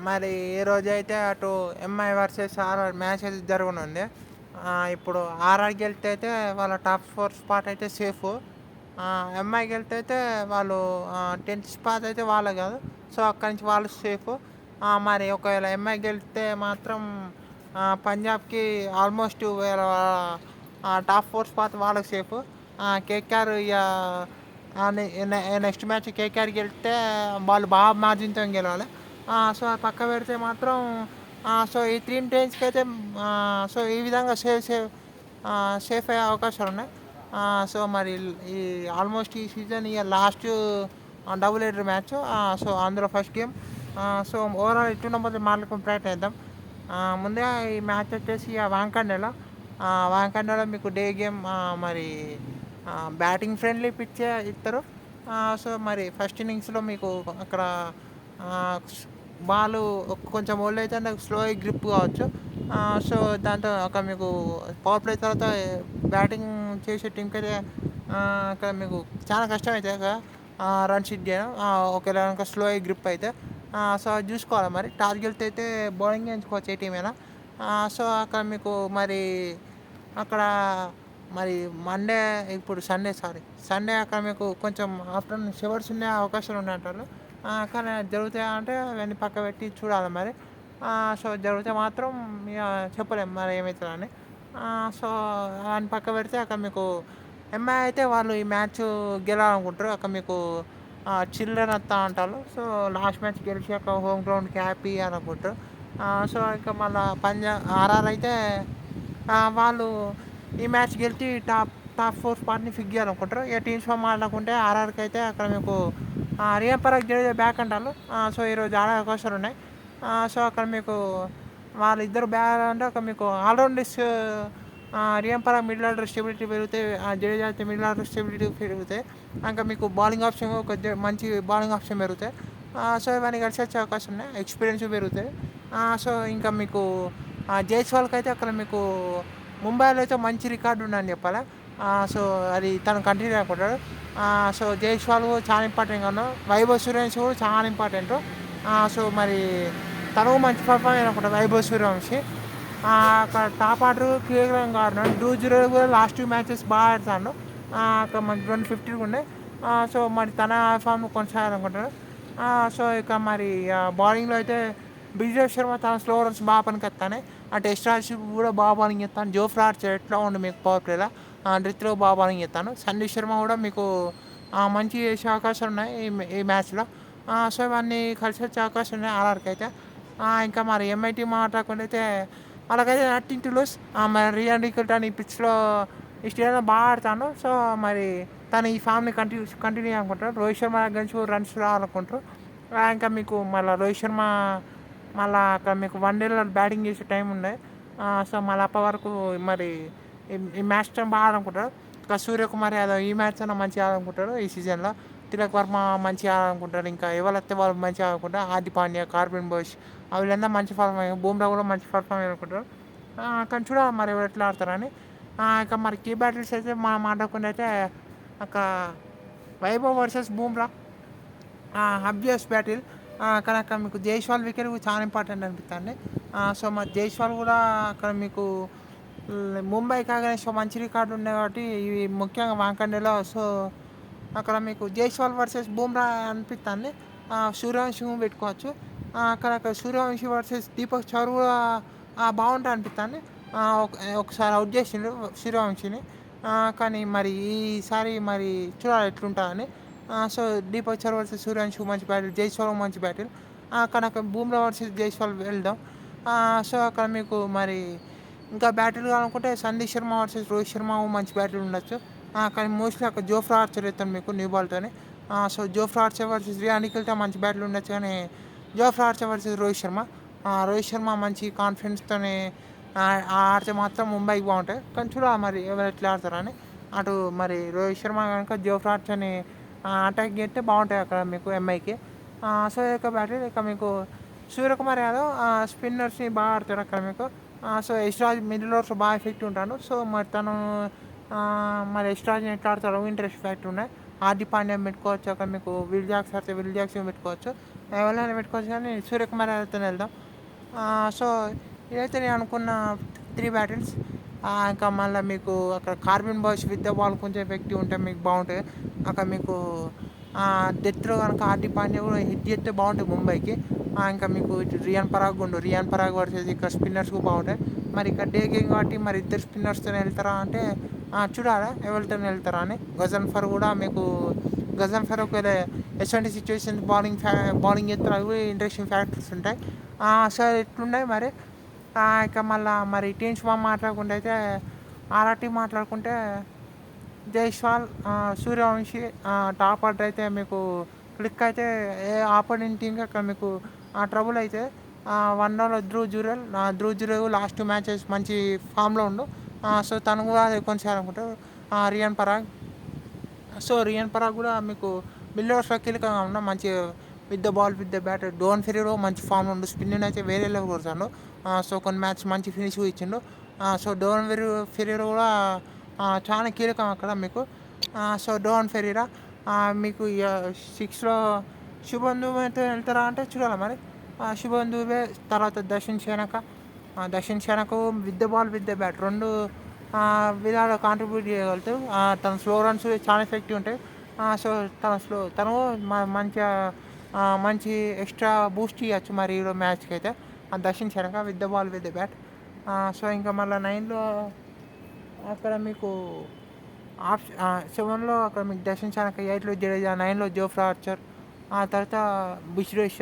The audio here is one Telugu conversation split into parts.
మరి ఈ రోజైతే అటు ఎంఐ వర్సెస్ ఆర్ఆర్ మ్యాచ్ అయితే జరగనుంది. ఇప్పుడు ఆర్ఆర్ గెలిస్తే అయితే వాళ్ళ టాప్ 4 స్పాట్ అయితే సేఫ్. ఎంఐ గెలిస్తే అయితే వాళ్ళు 10th స్పాట్ అయితే వాళ్ళే కాదు. సో అక్కడి నుంచి వాళ్ళు సేఫ్. మరి ఒకవేళ ఎంఐ గెలిస్తే మాత్రం పంజాబ్కి ఆల్మోస్ట్ వీళ్ళ టాప్ 4 స్పాట్ వాళ్ళకి సేఫ్. కేకేఆర్ ఇక నెక్స్ట్ మ్యాచ్ కేకేఆర్ గెలిస్తే వాళ్ళు బాగా మార్జిన్తో గెలవాలి. సో అది పక్క పెడితే మాత్రం సో ఈ 3 టీమ్స్కి అయితే సో ఈ విధంగా సేఫ్ అయ్యే అవకాశాలు ఉన్నాయి. సో మరి ఈ ఆల్మోస్ట్ ఈ సీజన్ ఇక last double header match. So అందులో ఫస్ట్ గేమ్. సో ఓవరాల్ ఎట్లున్నపోతే మాట్లాడుకుని ప్రయత్నం చేద్దాం. ముందుగా ఈ మ్యాచ్ వచ్చేసి వాంకడేలో మీకు డే గేమ్. మరి బ్యాటింగ్ ఫ్రెండ్లీ పిచ్ ఇస్తారు. సో మరి ఫస్ట్ ఇన్నింగ్స్లో మీకు అక్కడ బాల్ కొంచెం ఓల్డ్ అయితే స్లో గ్రిప్ కావచ్చు. సో దాంతో అక్కడ మీకు పవర్ ప్లే తర్వాత బ్యాటింగ్ చేసే టీంకి అయితే అక్కడ మీకు చాలా కష్టం అయితే రన్స్ హిట్ చేయడం. ఒకవేళ కనుక స్లో గ్రిప్ అయితే సో అది చూసుకోవాలి. మరి టాస్ గెలితే అయితే బౌలింగ్ ఎంచుకోవచ్చు ఏ టీం అయినా. సో అక్కడ మీకు మరి అక్కడ మరి మండే ఇప్పుడు సండే అక్కడ మీకు కొంచెం ఆఫ్టర్నూన్ షవర్స్ ఉండే అవకాశాలు ఉన్నాయంటారు. కానీ జరుగుతాయా అంటే అవన్నీ పక్క పెట్టి చూడాలి మరి. సో జరిగితే మాత్రం ఇక చెప్పలేము మరి ఏమవుతుందని. సో అని పక్క పెడితే అక్కడ మీకు ఎంఐ అయితే వాళ్ళు ఈ మ్యాచ్ గెలాలనుకుంటారు. అక్కడ మీకు చిల్డ్రన్ వస్తా అంటారు. సో లాస్ట్ మ్యాచ్ గెలిచి అక్కడ హోమ్ గ్రౌండ్కి హ్యాపీ అని అనుకుంటారు. సో ఇంకా మళ్ళీ ఆర్ఆర్ అయితే వాళ్ళు ఈ మ్యాచ్ గెలిచి టాప్ 4 స్పాట్ని ఫిక్స్ చేయాలనుకుంటారు. ఇక టీమ్స్ మాట్లాడుకుంటే ఆర్ఆర్కి అయితే అక్కడ మీకు రియాన్ పరాగ్ జడేజా బ్యాక్ అంటారు. సో ఈరోజు ఆడే అవకాశాలు ఉన్నాయి. సో అక్కడ మీకు వాళ్ళిద్దరు బ్యాక్ అంటే అక్కడ మీకు allrounders Riyan Parag middle order stability పెరుగుతాయి. జడేజా అయితే మిడిల్ ఆర్డర్ స్టెబిలిటీ పెరుగుతాయి. ఇంకా మీకు బౌలింగ్ ఆప్షన్ ఒక మంచి బౌలింగ్ ఆప్షన్ పెరుగుతాయి. సో ఇవన్నీ కలిసి వచ్చే అవకాశం ఉన్నాయి. ఎక్స్పీరియన్స్ పెరుగుతాయి. సో ఇంకా మీకు జైస్వాల్కి అయితే అక్కడ మీకు ముంబైలో అయితే మంచి రికార్డు ఉందని చెప్పాలి. సో అది తను కంటిన్యూ అనుకుంటాడు. సో జైస్వాల్ చాలా ఇంపార్టెంట్గా ఉన్నాడు. వైభవ్ సూర్యవంశీ కూడా చాలా ఇంపార్టెంట్. సో మరి తను మంచి పర్ఫార్మెన్స్ అనుకుంటాడు వైభవ్ సూర్యవంశీ. అక్కడ టాప్ ఆర్డర్ క్లియర్గా ఆడినాడు. 2-0 కూడా లాస్ట్ 2 మ్యాచెస్ బాగా ఆడుతాడు. అక్కడ మనకి 250 ఉన్నాయి. సో మరి తన ఫామ్ కొనసాగాలనుకుంటాడు. సో ఇక మరి బౌలింగ్లో అయితే బిజేష్ శర్మ తన స్లో రన్స్ బాగా పనికొస్తానే. టెస్ట్ మ్యాచ్ కూడా బాగా బౌలింగ్ చేస్తాను. జోఫ్రా ఆర్చర్ ఎట్లా ఉండు మీకు పవర్ ప్లేలో రిత్లో బాగా బౌలింగ్ చేస్తాను. సందీప్ శర్మ కూడా మీకు మంచి చేసే అవకాశాలు ఉన్నాయి ఈ మ్యాచ్లో. సో ఇవన్నీ కలిసి వచ్చే అవకాశం ఉన్నాయి ఆర్ఆర్కి అయితే. ఇంకా మరి ఎంఐటీ మాట్లాడుకుంటే అయితే వాళ్ళకైతే నథింగ్ టు లూస్. మరి రియాన్ రికల్టన్ ఈ పిచ్లో ఈ స్టేడియంలో బాగా ఆడతాను. సో మరి తను ఈ ఫామ్ని కంటిన్యూ అనుకుంటారు. రోహిత్ శర్మ గెలిచి రన్స్ రావాలనుకుంటారు. ఇంకా మీకు మళ్ళీ రోహిత్ శర్మ మళ్ళీ అక్కడ మీకు 1 డేలో బ్యాటింగ్ చేసే టైం ఉండే. సో మళ్ళీ అప్పటి వరకు మరి ఈ మ్యాచ్ టైం బాగా ఆడాలనుకుంటారు. ఇంకా సూర్యకుమార్ యాదవ్ ఈ మ్యాచ్ అయినా మంచిగా ఆడాలనుకుంటారు ఈ సీజన్లో. తిలక్ వర్మ మంచిగా ఆడాలనుకుంటారు. ఇంకా ఎవరైతే వాళ్ళు మంచిగా ఆడుకుంటారు. హార్దిక్ పాండ్యా, కార్బిన్ బోష్ వీళ్ళంతా మంచి పర్ఫార్మెన్స్. బూమ్రా కూడా మంచి పర్ఫార్మెన్స్ అనుకుంటారు. కానీ చూడాలి మరి ఎవరు ఎట్లా ఆడతారని. ఇంకా మరి కీ బ్యాటిల్స్ అయితే మాట్లాడుకుంటే అయితే అక్కడ Vaibhav versus Bumrah obvious battle. కానీ అక్కడ మీకు జైస్వాల్ వికెట్ చాలా ఇంపార్టెంట్ అనిపిస్తుంది. సో మరి జైస్వాల్ కూడా అక్కడ మీకు ముంబై కాగానే సో మంచి రికార్డు ఉన్నాయి కాబట్టి ఇవి ముఖ్యంగా వాంకడేలో. సో అక్కడ మీకు జైస్వాల్ వర్సెస్ బూమ్రా అనిపిస్తుంది. సూర్యవంశీ పెట్టుకోవచ్చు. అక్కడ సూర్యవంశీ వర్సెస్ దీపక్ చౌర్ కూడా బాగుంటుంది అనిపిస్తుంది. ఒకసారి అవుట్ చేసిండు సూర్యవంశీని. కానీ మరి ఈసారి మరి చూడాలి ఎట్లుంటుందని. సో దీపక్ చౌర్ వర్సెస్ సూర్యవంశీ మంచి బ్యాటిల్, జైస్వాల్ మంచి బ్యాటిల్. అక్కడ బూమ్రా వర్సెస్ జైస్వాల్ వెళ్దాం. సో అక్కడ మీకు మరి ఇంకా బ్యాటిల్ కావాలనుకుంటే సందీప్ శర్మ వర్సెస్ రోహిత్ శర్మ మంచి బ్యాటిల్ ఉండొచ్చు. కానీ మోస్ట్లీ అక్కడ జోఫ్రా ఆర్చర్ అవుతాను మీకు న్యూ బాల్తోనే. So Jofra Archer versus Riyan నిఖిల్తో మంచి బ్యాటిల్ ఉండొచ్చు. కానీ Jofra Archer versus Rohit Sharma మంచి కాన్ఫిడెన్స్తోనే ఆడితే మాత్రం ముంబైకి బాగుంటాయి. కానీ చూడాలి మరి ఎవరు ఎట్లా ఆడతారని. అటు మరి రోహిత్ శర్మ కనుక జోఫ్రా ఆర్చర్ని అటాక్ చేస్తే బాగుంటాయి అక్కడ మీకు ఎంఐకి. సో ఇక బ్యాటిల్ ఇక మీకు సూర్యకుమార్ యాదవ్ స్పిన్నర్స్ని బాగా ఆడతాడు అక్కడ మీకు. సో యశ్రాజ్ మిడిల్ ఓవర్స్ బాగా ఎఫెక్టివ్ ఉంటాడు. సో మరి తను మరి యశ్రాజ్ని ఎట్లా ఆడతాడో ఇంట్రెస్ట్ ఫ్యాక్ట్ ఉన్నాయి. హార్దిక్ పాండ్యా పెట్టుకోవచ్చు. అక్కడ మీకు విల్ జాక్స్ ఆడితే విల్ జాక్స్ పెట్టుకోవచ్చు. ఎవరినైనా పెట్టుకోవచ్చు కానీ సూర్యకుమార్ యాదవ్‌తోనే వెళ్దాం. సో, ఇదైతే నేను అనుకున్న 3 బ్యాటిల్స్. ఇంకా మళ్ళీ మీకు అక్కడ Corbin Bosch with the ball కొంచెం ఎఫెక్టివ్ ఉంటే మీకు బాగుంటుంది. అక్కడ మీకు డెత్‌లో కనుక హార్దిక్ పాండ్యా కూడా హిట్ చేస్తే బాగుంటుంది ముంబైకి. ఇంకా మీకు ఇటు రియాన్ పరాగ్ వర్సెస్ ఇక్కడ స్పిన్నర్స్ కూడా బాగుంటాయి. మరి ఇక్కడ డే గేమ్ కాబట్టి మరి ఇద్దరు స్పిన్నర్స్తో వెళ్తారా అంటే చూడాలి ఎవరితో వెళ్తారా అని. గజన్ఫర్ ఒకవేళ ఎటువంటి సిచ్యువేషన్ బౌలింగ్ చేస్తారు అవి కూడా ఇంట్రెస్టింగ్ ఫ్యాక్టర్స్ ఉంటాయి. సో ఎట్లున్నాయి మరి. ఇక మళ్ళీ మరి టీమ్స్ మాట్లాడుకుంటే అయితే ఆర్ఆర్ టీం మాట్లాడుకుంటే జైస్వాల్, సూర్యవంశీ టాప్ ఆర్డర్ అయితే మీకు క్లిక్ అయితే ఏ ఆపోనెంట్ టీంకి అక్కడ మీకు ట్రబుల్ అయితే వన్ డౌన్లో ధ్రువ్ జురేల్ లాస్ట్ 2 మ్యాచెస్ మంచి ఫామ్లో ఉండు. సో తను కూడా కొనసాగాలనుకుంటారు. రియాన్ పరాగ్ కూడా మీకు మిడిల్ ఓవర్స్లో కీలకంగా ఉన్న మంచి with the ball with the bat. Donovan Ferreira మంచి ఫామ్లో ఉండు, స్పిన్నింగ్ అయితే వేరే లెవెల్ కొడతాడు. సో కొన్ని మ్యాచ్ మంచి ఫినిష్ ఇచ్చిండు. సో ఫెరీరో కూడా చాలా కీలకం అక్కడ మీకు. సో డోన్ ఫెరీరా మీకు 6లో శుభన్ దూబేతో వెళ్తారా అంటే చూడాలి మరి. శుభన్ దూబే తర్వాత Dasun Shanaka with the ball with the bat రెండు విధాలు కాంట్రిబ్యూట్ చేయగలుగుతారు. తన స్లో రన్స్ చాలా ఎఫెక్టివ్ ఉంటాయి. సో తను మంచిగా మంచి ఎక్స్ట్రా బూస్ట్ ఇవ్వచ్చు మరి ఈరోజు మ్యాచ్కి అయితే Darshan Shanaka with the ball with the bat. So ఇంకా మళ్ళీ 9లో అక్కడ మీకు 7లో అక్కడ మీకు దర్శన్ షనక, 8లో జడేజా, 9లో జోఫ్రా ఆర్చర్, ఆ తర్వాత బ్రిజ్వేష్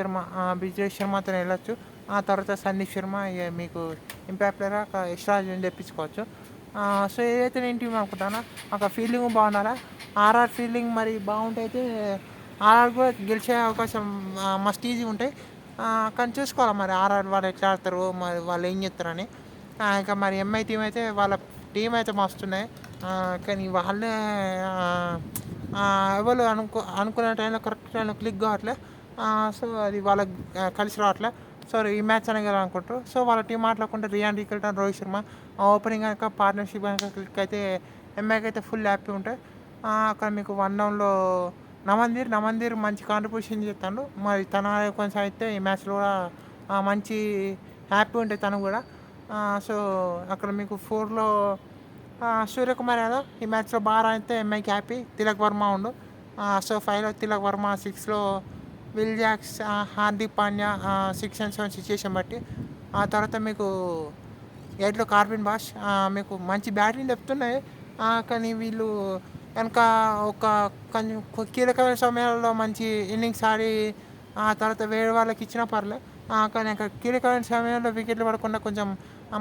శర్మతో వెళ్ళొచ్చు. ఆ తర్వాత సందీప్ శర్మ మీకు ఇంపాక్ట్ ప్లేయర్ ఎక్స్ట్రా తెప్పించుకోవచ్చు. సో ఏదైతే నేను టీం అనుకుంటానో అక్కడ ఫీల్డింగ్ బాగుండాలా. ఆర్ఆర్ ఫీల్డింగ్ మరి బాగుంటే అయితే ఆర్ఆర్ కూడా గెలిచే అవకాశం మస్ట్ ఈజీ ఉంటాయి. కానీ చూసుకోవాలి మరి ఆర్ఆర్ వాళ్ళు ఎట్లా ఆడతారు, మరి వాళ్ళు ఏం చేస్తారని. ఇంకా మరి ఎంఐ టీం అయితే వాళ్ళ టీం అయితే మస్తున్నాయి. కానీ వాళ్ళే ఎవరు అనుకునే టైంలో కరెక్ట్ టైంలో క్లిక్ కావట్లే. సో అది వాళ్ళకి కలిసి రావట్లే. సో ఈ మ్యాచ్ అనేది అనుకుంటారు. సో వాళ్ళ టీం మాట్లాడుకుంటే Ryan Rickelton, Rohit Sharma opening కనుక పార్ట్నర్షిప్ కనుక క్లిక్ అయితే ఎంఐకి అయితే ఫుల్ హ్యాపీ ఉంటాయి. అక్కడ మీకు 1 డౌన్లో నమందీర్ మంచి కాంట్రిబ్యూషన్ చేస్తాడు. మరి తన కొనసాగితే ఈ మ్యాచ్లో కూడా మంచి హ్యాపీ ఉంటుంది తను కూడా. సో అక్కడ మీకు 4లో సూర్యకుమార్ యాదవ్ ఈ మ్యాచ్లో బాగా అయితే ఎంఐకి హ్యాపీ. తిలక్ వర్మ ఉండు. సో 5లో తిలక్ వర్మ, 6లో Will Jacks, Hardik Pandya 6 and 7 situation బట్టి. ఆ తర్వాత మీకు 8లో కార్బన్ బాష్. మీకు మంచి బ్యాటింగ్ చెప్తున్నాయి. కానీ వీళ్ళు కనుక ఒక కొంచెం కీలకమైన సమయాల్లో మంచి ఇన్నింగ్స్ ఆడి ఆ తర్వాత వేరే వాళ్ళకి ఇచ్చినా పర్లే. కానీ అక్కడ కీలకమైన సమయంలో వికెట్లు పడకుండా కొంచెం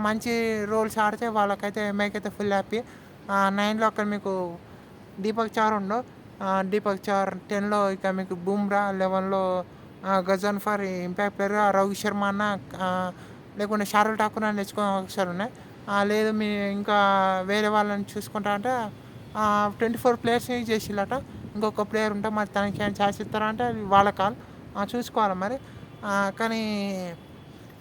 మంచి రోల్స్ ఆడితే వాళ్ళకైతే ఎంఐకి అయితే ఫుల్ హ్యాపీ. 9లో అక్కడ మీకు దీపక్ చార్ ఉండు. 10లో ఇక మీకు బుమ్రా, 11లో గజన్ఫర్ ఇంపాక్ట్ ప్లేయర్, రోహిత్ శర్మ అన్న లేకుంటే షారుల్ ఠాకూర్ అని తెచ్చుకునే అవకాశాలు ఉన్నాయి. లేదు మీ ఇంకా వేరే వాళ్ళని చూసుకుంటా అంటే 24 ప్లేయర్స్ని చేసిల్లట. ఇంకొక ప్లేయర్ ఉంటే మరి తనకి ఏమైనా ఛాన్స్ ఇస్తారా అంటే అది వాళ్ళ కాల్ చూసుకోవాలి మరి. కానీ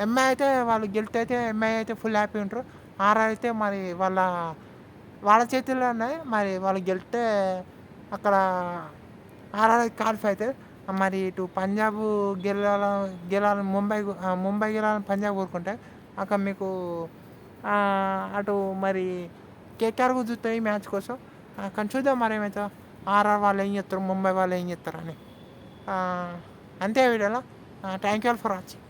ఎంఐ అయితే వాళ్ళు గెలితే అయితే ఎంఐ అయితే ఫుల్ హ్యాపీ ఉంటారు. ఆర్ఆర్ అయితే మరి వాళ్ళ చేతుల్లో ఉన్నాయి. మరి వాళ్ళు గెలితే అక్కడ ఆర్ఆర్ క్వాలిఫై అవుతుంది. మరి ఇటు పంజాబ్ గెలాలని ముంబై గెలాలని పంజాబ్ కోరుకుంటే అక్కడ మీకు అటు మరి కేకేఆర్ కూడా చూస్తాయి ఈ మ్యాచ్ కోసం. కానీ చూద్దాం మరి ఏమవుతుందో. ఆర్ఆర్ వాళ్ళు ఏం చేస్తారు, ముంబై వాళ్ళు ఏం చేస్తారు అని. అంతే వీడియోలో. Thank you all for watching.